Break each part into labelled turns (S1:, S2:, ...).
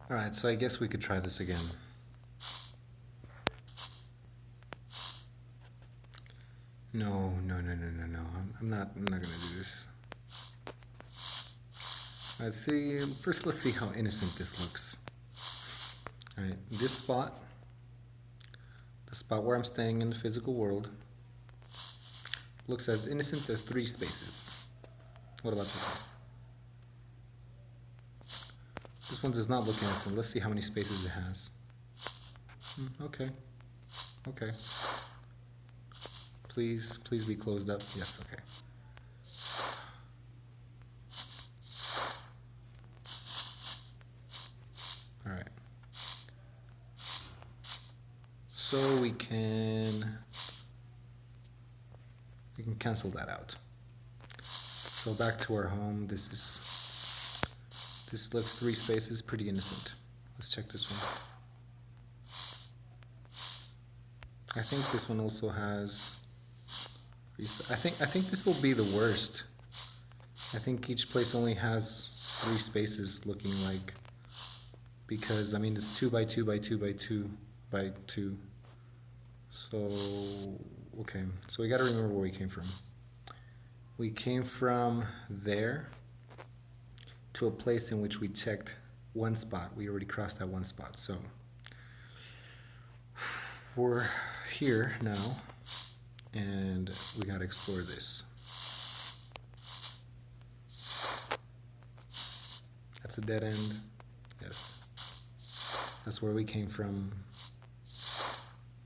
S1: Alright, so I guess we could try this again. No, no, no, no, no, no. I'm not gonna do this. Let's see. First, let's see how innocent this looks. Alright, this spot, the spot where I'm standing in the physical world, looks as innocent as three spaces. What about this one? This one does not look innocent. Let's see how many spaces it has. Okay, okay. Please be closed up. Yes, okay. Alright. So we can cancel that out. So back to our home. This looks three spaces, pretty innocent. Let's check this one. I think this one also has. I think this will be the worst. I think each place only has three spaces looking like, because I mean it's 2 by 2 by 2 by 2. So okay, so we got to remember where we came from. We came from there to a place in which we checked one spot. We already crossed that one spot. So we're here now, and we gotta explore this. That's a dead end. Yes. That's where we came from.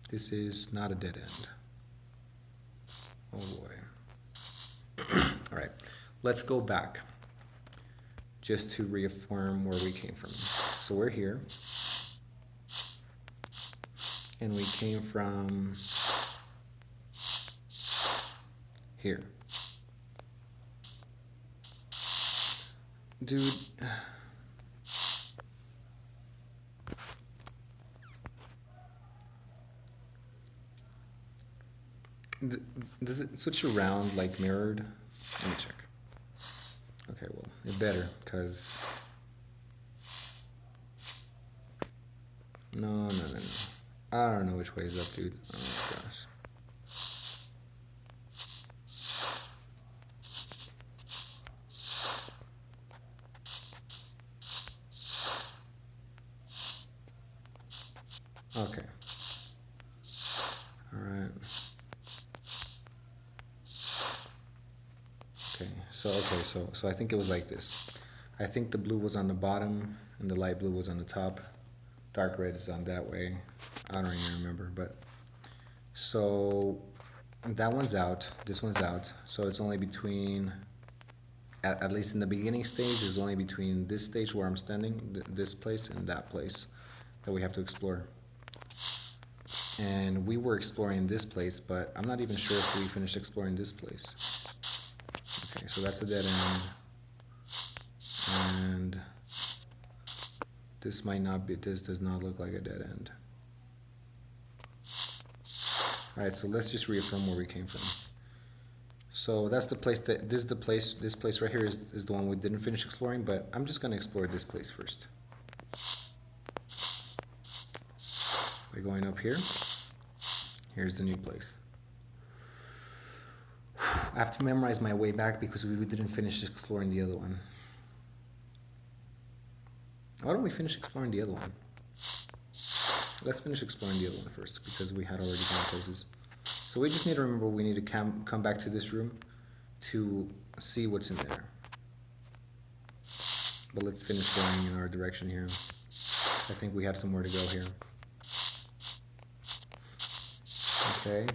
S1: This is not a dead end. Oh boy. Alright. Let's go back just to reaffirm where we came from. So we're here. And we came from here. Dude. Does it switch around like mirrored? Let me check. Okay, well, it better, because. No. I don't know which way is up, dude. Oh my gosh. Okay. Alright. So I think it was like this. I think the blue was on the bottom and the light blue was on the top. Dark red is on that way. I don't even remember, but so that one's out. This one's out. So it's only between, at least in the beginning stage, is only between this stage where I'm standing, this place, and that place that we have to explore. And we were exploring this place, but I'm not even sure if we finished exploring this place. Okay, so that's a dead end. And this might not be, this does not look like a dead end. Alright, so let's just reaffirm where we came from. So that's the place this is the place, this place right here is the one we didn't finish exploring, but I'm just gonna explore this place first. By going up here, here's the new place. I have to memorize my way back because we didn't finish exploring the other one. Why don't we finish exploring the other one? Let's finish exploring the other one first, because we had already gone places. So we just need to remember we need to come back to this room to see what's in there. But let's finish going in our direction here. I think we have somewhere to go here. Okay.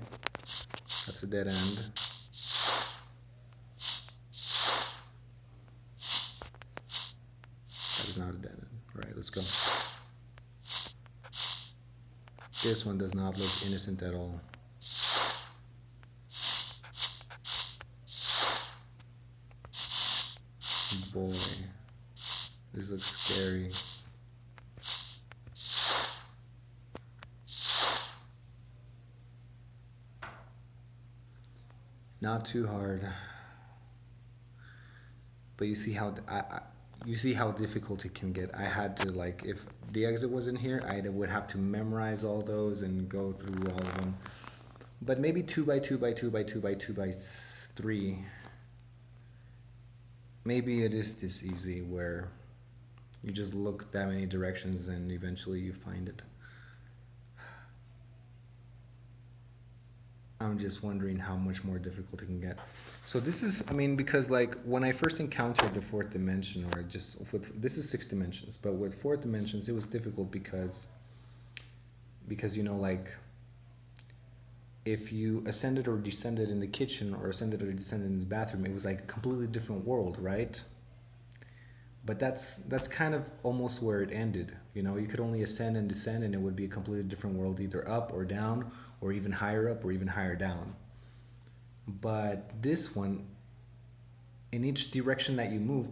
S1: That's a dead end. That is not a dead end. Alright, let's go. This one does not look innocent at all. Boy, this looks scary. Not too hard. But you see how you see how difficult it can get. I had to, like, if the exit was in here, I would have to memorize all those and go through all of them. But maybe 2 by 2 by 2 by 2 by 2 by 3. Maybe it is this easy where you just look that many directions and eventually you find it. I'm just wondering how much more difficult it can get. So this is, I mean, because like when I first encountered the fourth dimension, or just with, this is 6 dimensions, but with fourth dimensions, it was difficult because like if you ascended or descended in the kitchen or ascended or descended in the bathroom, it was like a completely different world, right? But that's kind of almost where it ended. You could only ascend and descend, and it would be a completely different world, either up or down, or even higher up, or even higher down. But this one, in each direction that you move,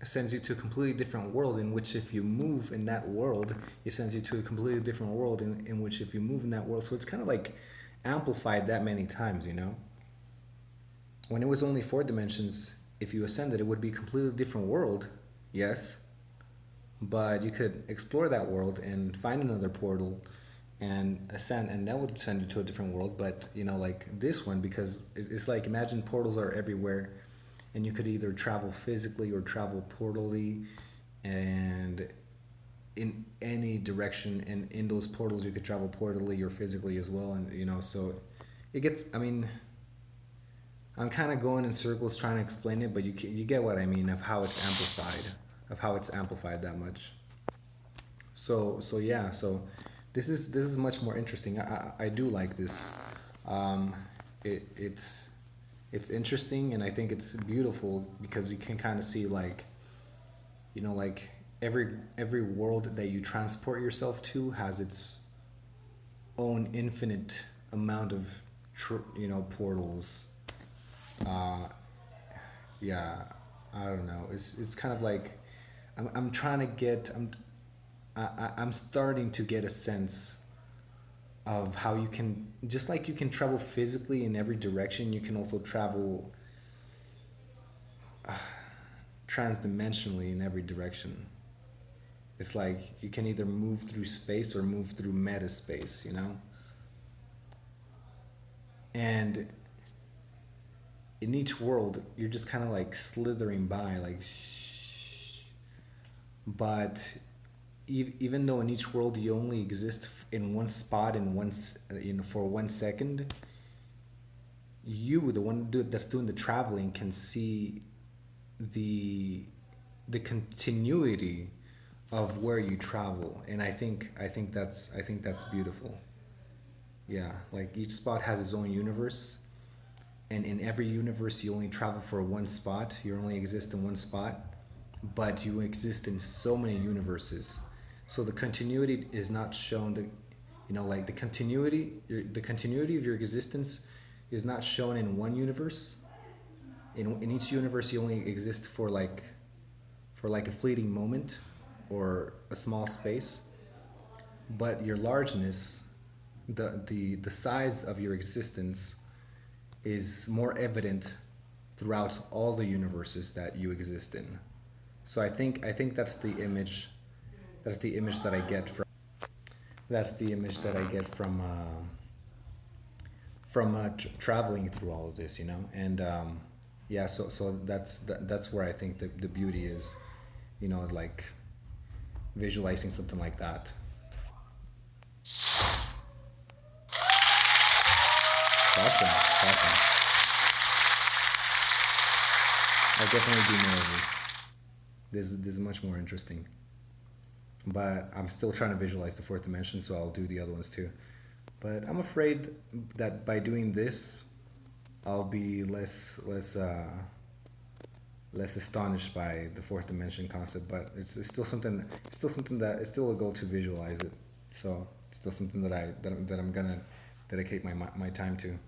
S1: sends you to a completely different world. In which, if you move in that world, it sends you to a completely different world. In which, if you move in that world, so it's kind of like amplified that many times. When it was only 4 dimensions, if you ascended, it would be a completely different world, yes, but you could explore that world and find another portal and ascend, and that would send you to a different world. But like this one, because it's like, imagine portals are everywhere, and you could either travel physically or travel portally, and in any direction, and in those portals you could travel portally or physically as well. And so it gets, I mean, I'm kind of going in circles trying to explain it, but you get what I mean, of how it's amplified that much. So yeah, so this is much more interesting. I do like this. It's interesting, and I think it's beautiful because you can kind of see, like, like every world that you transport yourself to has its own infinite amount of portals. uh yeah, I don't know, it's kind of like, I'm trying to get, I'm starting to get a sense of how you can, just like you can travel physically in every direction, you can also travel transdimensionally in every direction. It's like you can either move through space or move through meta space. And in each world, you're just kind of like slithering by, like, shh. But even though in each world you only exist in one spot in for 1 second, you, the one that's doing the traveling, can see the continuity of where you travel. And I think that's beautiful. Yeah, like each spot has its own universe, and in every universe you only travel for one spot, you only exist in one spot, but you exist in so many universes. So the continuity is not shown. Like the continuity of your existence is not shown in one universe. In each universe you only exist for like a fleeting moment or a small space, but your largeness, the size of your existence, is more evident throughout all the universes that you exist in. So I think that's the image that I get from traveling through all of this. And yeah, so that's where I think the beauty is, like visualizing something like that. It's awesome. It's awesome. I'll definitely do more of this. This is much more interesting. But I'm still trying to visualize the fourth dimension, so I'll do the other ones too. But I'm afraid that by doing this, I'll be less astonished by the fourth dimension concept. But it's still a goal to visualize it. So it's still something that I'm gonna dedicate my time to.